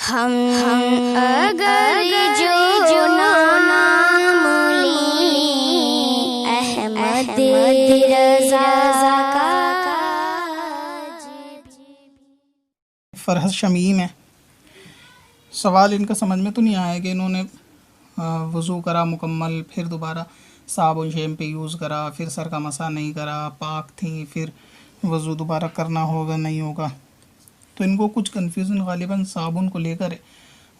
हम अगर जो नाम लें अहमद रज़ा का। फरहत शमीम है। सवाल इनका समझ में तो नहीं आया कि इन्होंने वज़ू करा मुकम्मल, फिर दोबारा साबुन शैम्पू यूज़ करा, फिर सर का मसा नहीं करा, पाक थी, फिर वज़ू दोबारा करना होगा नहीं होगा। तो इनको कुछ कन्फ्यूज़न गालिबन साबुन को लेकर है,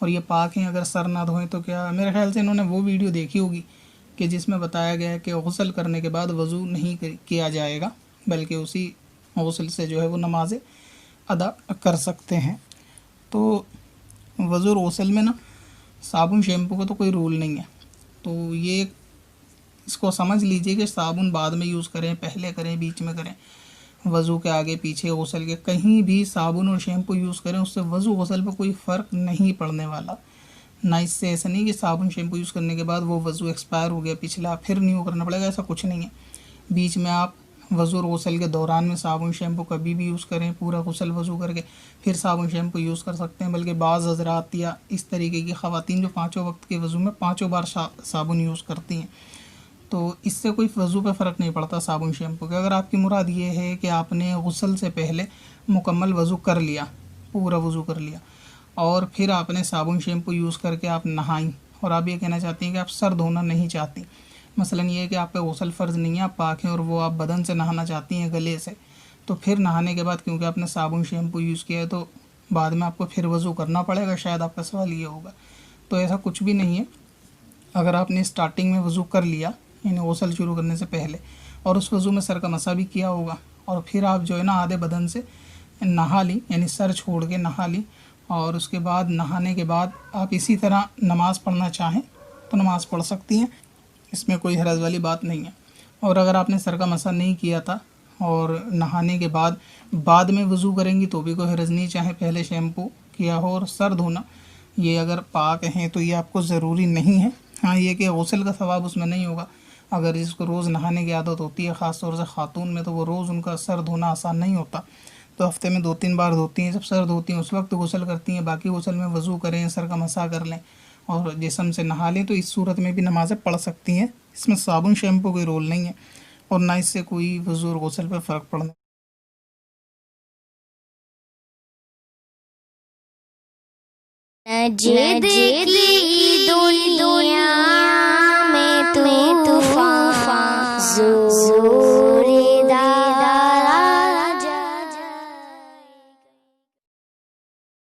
और ये पाक हैं, अगर सर ना धोएं तो क्या। मेरे ख्याल से इन्होंने वो वीडियो देखी होगी कि जिसमें बताया गया है कि गुस्ल करने के बाद वज़ू नहीं किया जाएगा, बल्कि उसी गुस्ल से जो है वो नमाज़ें अदा कर सकते हैं। तो वज़ू और गुस्ल में ना साबुन शैम्पू का तो कोई रूल नहीं है। तो ये इसको समझ लीजिए कि साबुन बाद में यूज़ करें, पहले करें, बीच में करें, वज़ू के आगे पीछे, गुस्ल के, कहीं भी साबुन और शैम्पू यूज़ करें, उससे वज़ू गुस्ल पर कोई फ़र्क नहीं पड़ने वाला। ना इससे ऐसा नहीं कि साबुन शैम्पू यूज़ करने के बाद वो वज़ू एक्सपायर हो गया पिछला, फिर न्यू करना पड़ेगा, ऐसा कुछ नहीं है। बीच में आप वज़ू और गुस्ल के दौरान में साबुन शैम्पू कभी भी यूज़ करें, पूरा गुस्ल वज़ू करके फिर साबुन शैम्पू यूज़ कर सकते हैं। बल्कि बाज़ हज़रात या इस तरीके की ख़वातीन जो पाँचों वक्त के वज़ू में पाँचों बार साबुन यूज़ करती हैं, तो इससे कोई वज़ू पे फ़र्क नहीं पड़ता साबुन शैम्पू के। अगर आपकी मुराद ये है कि आपने गुस्ल से पहले मुकम्मल वज़ू कर लिया, पूरा वज़ू कर लिया, और फिर आपने साबुन शैम्पू यूज़ करके आप नहाई, और आप ये कहना चाहती हैं कि आप सर धोना नहीं चाहती, मसलन ये है कि आपका गुस्ल फ़र्ज़ नहीं है, आप पाक हैं और वो आप बदन से नहाना चाहती हैं, गले से, तो फिर नहाने के बाद क्योंकि आपने साबुन शैम्पू यूज़ किया है तो बाद में आपको फिर वज़ू करना पड़ेगा, शायद आपका सवाल ये होगा। तो ऐसा कुछ भी नहीं है। अगर आपने स्टार्टिंग में वज़ू कर लिया, यानी गुस्ल शुरू करने से पहले, और उस वज़ू में सर का मसा भी किया होगा, और फिर आप जो है ना आधे बदन से नहा ली, यानी सर छोड़ के नहा ली, और उसके बाद नहाने के बाद आप इसी तरह नमाज़ पढ़ना चाहें तो नमाज़ पढ़ सकती हैं, इसमें कोई हरज वाली बात नहीं है। और अगर आपने सर का मसा नहीं किया था और नहाने के बाद में वज़ू करेंगी तो भी कोई हरज नहीं, चाहे पहले शैम्पू किया हो। और सर धोना ये अगर पाक हैं तो ये आपको ज़रूरी नहीं है। हाँ, ये कि गुस्ल का सवाब उसमें नहीं होगा। अगर जिसको रोज़ नहाने की आदत होती है, ख़ास तौर से ख़ातून में, तो वो रोज़ उनका सर धोना आसान नहीं होता, तो हफ़्ते में 2-3 बार धोती हैं। जब सर धोती हैं उस वक्त गुस्ल करती हैं, बाकी गुस्ल में वज़ू करें, सर का मसा कर लें और जिस्म से नहा लें, तो इस सूरत में भी नमाज़ें पढ़ सकती हैं। इसमें साबुन शैम्पू कोई रोल नहीं है, और ना इससे कोई वज़ू और गुस्ल पर फ़र्क पड़ना। नजीद की दुनिया